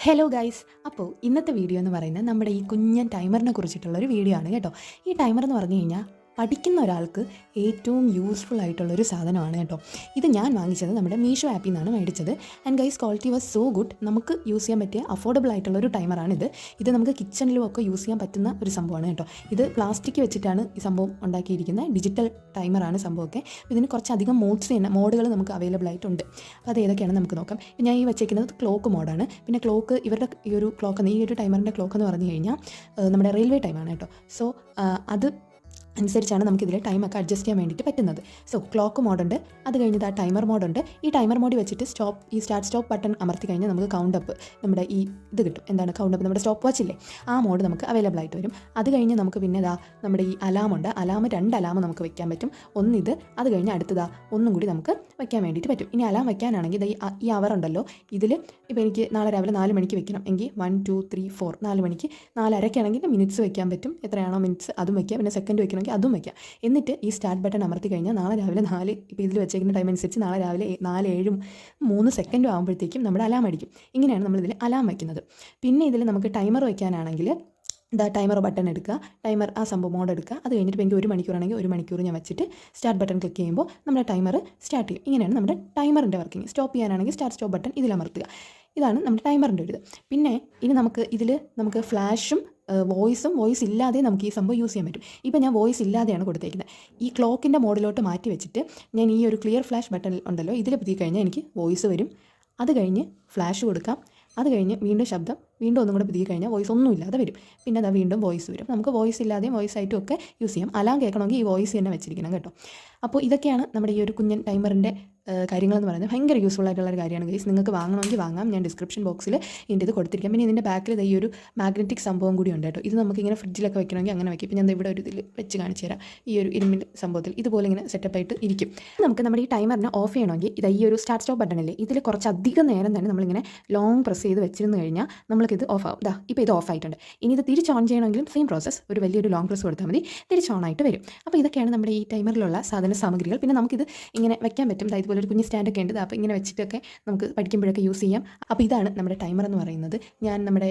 Hello guys. അപ്പോൾ ഇന്നത്തെ video എന്ന് പറയുന്നത് നമ്മുടെ ഈ കുഞ്ഞൻ ടൈമറിനെ കുറിച്ചിട്ടുള്ളൊരു വീഡിയോ ആണ് കേട്ടോ. ഈ ടൈമർ എന്ന് പറഞ്ഞു കഴിഞ്ഞാൽ പഠിക്കുന്ന ഒരാൾക്ക് ഏറ്റവും യൂസ്ഫുൾ ആയിട്ടുള്ളൊരു സാധനമാണ് കേട്ടോ. ഇത് ഞാൻ വാങ്ങിച്ചത് നമ്മുടെ മീഷോ ആപ്പിൽ നിന്നാണ് മേടിച്ചത്. And guys, quality was so good. നമുക്ക് യൂസ് ചെയ്യാൻ പറ്റിയ അഫോർഡബിൾ ആയിട്ടുള്ളൊരു ടൈമറാണിത്. ഇത് നമുക്ക് കിച്ചണിലും ഒക്കെ യൂസ് ചെയ്യാൻ പറ്റുന്ന ഒരു സംഭവമാണ് കേട്ടോ. ഇത് പ്ലാസ്റ്റിക് വെച്ചിട്ടാണ് ഈ സംഭവം ഉണ്ടാക്കിയിരിക്കുന്നത്. ഡിജിറ്റൽ ടൈമറാണ് സംഭവമൊക്കെ. ഇതിന് കുറച്ചധികം മോഡുകൾ നമുക്ക് അവൈലബിൾ ആയിട്ടുണ്ട്. അപ്പോൾ അത് ഏതൊക്കെയാണെന്ന് നമുക്ക് നോക്കാം. ഞാൻ ഈ വെച്ചേക്കുന്നത് ക്ലോക്ക് മോഡാണ്. പിന്നെ ക്ലോക്ക്, ഇവരുടെ ഈ ഒരു ക്ലോക്ക്, ഈ ഒരു ടൈമറിൻ്റെ ക്ലോക്ക് എന്ന് പറഞ്ഞു കഴിഞ്ഞാൽ നമ്മുടെ റെയിൽവേ ടൈമാണ് കേട്ടോ. സോ അത് അനുസരിച്ചാണ് നമുക്കിതിൽ ടൈമൊക്കെ അഡ്ജസ്റ്റ് ചെയ്യാൻ വേണ്ടിയിട്ട് പറ്റുന്നത്. സോ ക്ലോക്ക് മോഡുണ്ട്, അത് കഴിഞ്ഞിട്ട് ആ ടൈമർ മോഡുണ്ട്. ഈ ടൈമർ മോഡ് വെച്ചിട്ട് സ്റ്റാർട്ട് സ്റ്റോപ്പ് ബട്ടൺ അമർത്തി കഴിഞ്ഞാൽ നമുക്ക് കൗണ്ട് അപ്പ്, നമ്മുടെ ഈ ഇത് കിട്ടും. എന്താണ് കൗണ്ട് അപ്പ്? നമ്മുടെ സ്റ്റോപ്പ് വാച്ച് ഇല്ലേ, ആ മോഡ് നമുക്ക് അവൈലബിൾ ആയിട്ട് വരും. അത് കഴിഞ്ഞ് നമുക്ക് പിന്നെ നമ്മുടെ ഈ അലാമുണ്ട്. രണ്ട് അലാം നമുക്ക് വെക്കാൻ പറ്റും. ഒന്നിത്, അത് കഴിഞ്ഞ് അടുത്തതാ ഒന്നും കൂടി നമുക്ക് വെക്കാൻ വേണ്ടിയിട്ട് പറ്റും. ഇനി അലാം വെക്കാനാണെങ്കിൽ ഈ അവർ ഉണ്ടല്ലോ, ഇതിൽ ഇപ്പോൾ എനിക്ക് നാളെ രാവിലെ 4 മണിക്ക് വെക്കണം എങ്കിൽ 1 2 3 4 4 മണിക്ക്, 4:30 മിനിറ്റ്സ് വെക്കാൻ പറ്റും. എത്രയാണോ മിനിറ്റ്സ് അതും വെക്കാം. പിന്നെ സെക്കൻഡ് വെക്കണം അതും വയ്ക്കാം. എന്നിട്ട് ഈ സ്റ്റാർട്ട് ബട്ടൺ അമർത്തി കഴിഞ്ഞാൽ നാളെ രാവിലെ 4, ഇപ്പോൾ ഇതിൽ വെച്ചേക്കുന്ന ടൈം അനുസരിച്ച് നാളെ രാവിലെ 4:07 ആകുമ്പോഴത്തേക്കും നമ്മുടെ അലാം അടിക്കും. ഇങ്ങനെയാണ് നമ്മളിതിൽ അലാം വയ്ക്കുന്നത്. പിന്നെ ഇതിൽ നമുക്ക് ടൈമർ വയ്ക്കാനാണെങ്കിൽ ടൈമർ ബട്ടൺ എടുക്കുക, ടൈമർ ആ സംഭവം മോഡ് എടുക്കുക. അത് കഴിഞ്ഞിട്ട് ഇപ്പോൾ എനിക്ക് 1 മണിക്കൂറാണെങ്കിൽ 1 മണിക്കൂർ ഞാൻ വെച്ചിട്ട് സ്റ്റാർട്ട് ബട്ടൺ ക്ലിക്ക് ചെയ്യുമ്പോൾ നമ്മുടെ ടൈമർ സ്റ്റാർട്ട് ചെയ്യും. ഇങ്ങനെയാണ് നമ്മുടെ ടൈമറിൻ്റെ വർക്കിംഗ്. സ്റ്റോപ്പ് ചെയ്യാനാണെങ്കിൽ സ്റ്റോപ്പ് ബട്ടൺ ഇതിലമർത്തുക. ഇതാണ് നമ്മുടെ ടൈമറിൻ്റെ ഒരു ഇത്. പിന്നെ ഇനി നമുക്ക് ഫ്ലാഷും വോയിസ് ഇല്ലാതെ നമുക്ക് ഈ സംഭവം യൂസ് ചെയ്യാൻ പറ്റും. ഇപ്പോൾ ഞാൻ വോയിസ് ഇല്ലാതെയാണ് കൊടുത്തേക്കുന്നത്. ഈ ക്ലോക്കിൻ്റെ മോഡിലോട്ട് മാറ്റി വെച്ചിട്ട് ഞാൻ ഈ ഒരു ക്ലിയർ ഫ്ലാഷ് ബട്ടൺ ഉണ്ടല്ലോ, ഇതിൽ പുതിയ കഴിഞ്ഞാൽ എനിക്ക് വോയിസ് വരും. അത് കഴിഞ്ഞ് ഫ്ലാഷ് കൊടുക്കാം. അത് കഴിഞ്ഞ് വീണ്ടും ശബ്ദം, വീണ്ടും ഒന്നും കൂടെ പുതിയ കഴിഞ്ഞാൽ വോയിസ് ഒന്നും ഇല്ലാതെ വരും. പിന്നെ വീണ്ടും വോയിസ് വരും. നമുക്ക് വോയിസ് ഇല്ലാതെയും വോയിസ് ആയിട്ടും ഒക്കെ യൂസ് ചെയ്യാം. അലാം കേൾക്കണമെങ്കിൽ ഈ വോയിസ് തന്നെ വെച്ചിരിക്കണം കേട്ടോ. അപ്പോൾ ഇതൊക്കെയാണ് നമ്മുടെ ഈ ഒരു കുഞ്ഞൻ ടൈമറിൻ്റെ കാര്യങ്ങളെന്ന് പറയുന്നത്. ഭയങ്കര യൂസ്ഫുൾ ആയിട്ടുള്ളൊരു കാര്യമാണ് ഗൈസ്. നിങ്ങൾക്ക് വാങ്ങണമെങ്കിൽ വാങ്ങാം. ഞാൻ ഡിസ്ക്രിപ്ഷൻ ബോക്സിൽ ഇതിൻ്റെ ഇത് കൊടുത്തിരിക്കാം. പിന്നെ ഇതിൻ്റെ ബാക്കിൽ ഈ ഒരു മാഗ്നറ്റിക് സംഭവം കൂടി ഉണ്ട് കേട്ടോ. ഇത് നമുക്കിങ്ങനെ ഫ്രിഡ്ജിലൊക്കെ വെക്കണമെങ്കിൽ അങ്ങനെ വെക്കും. ഇപ്പോൾ ഞാൻ ഇവിടെ ഒരു ഇതിൽ വെച്ച് കാണിച്ചു തരാം. ഈ ഒരു ഇരുമ്പിൻ്റെ സംഭവത്തിൽ ഇതുപോലെ ഇങ്ങനെ സെറ്റപ്പ് ആയിട്ട് ഇരിക്കും. നമുക്ക് നമ്മുടെ ഈ ടൈമറിനെ ഓഫ് ചെയ്യണമെങ്കിൽ ഈ ഒരു സ്റ്റാർട്ട് സ്റ്റോപ്പ് ബട്ടണില്ലേ, ഇതിൽ കുറച്ചധികം നേരം തന്നെ നമ്മളിങ്ങനെ ലോങ് പ്രസ് ചെയ്ത് വെച്ചിരുന്നു കഴിഞ്ഞാൽ നമ്മൾക്കിത് ഓഫ് ആവും. ഇപ്പോൾ ഇത് ഓഫ് ആയിട്ടുണ്ട്. ഇനി ഇത് തിരിച്ച് ഓൺ ചെയ്യണമെങ്കിലും സെയിം പ്രോസസ്സ്. ഒരു വലിയൊരു ലോങ് പ്രസ് കൊടുത്താൽ മതി, തിരിച്ച് ഓൺ ആയിട്ട് വരും. അപ്പോൾ ഇതൊക്കെയാണ് നമ്മുടെ ഈ ടൈമറിലുള്ള സാധന സാമഗ്രികൾ. പിന്നെ നമുക്കിത് ഇങ്ങനെ വെക്കാൻ പറ്റും. ഇതുപോലെ ഒരു കുഞ്ഞ് സ്റ്റാൻഡൊക്കെ ഉണ്ട്. അപ്പോൾ ഇങ്ങനെ വെച്ചിട്ടൊക്കെ നമുക്ക് പഠിക്കുമ്പോഴൊക്കെ യൂസ് ചെയ്യാം. അപ്പോൾ ഇതാണ് നമ്മുടെ ടൈമർ എന്ന് പറയുന്നത്. ഞാൻ നമ്മുടെ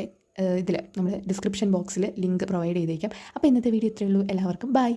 ഡിസ്ക്രിപ്ഷൻ ബോക്സിൽ ലിങ്ക് പ്രൊവൈഡ് ചെയ്തേക്കാം. അപ്പോൾ ഇന്നത്തെ വീഡിയോ ഇത്രയേ ഉള്ളൂ. എല്ലാവർക്കും ബൈ.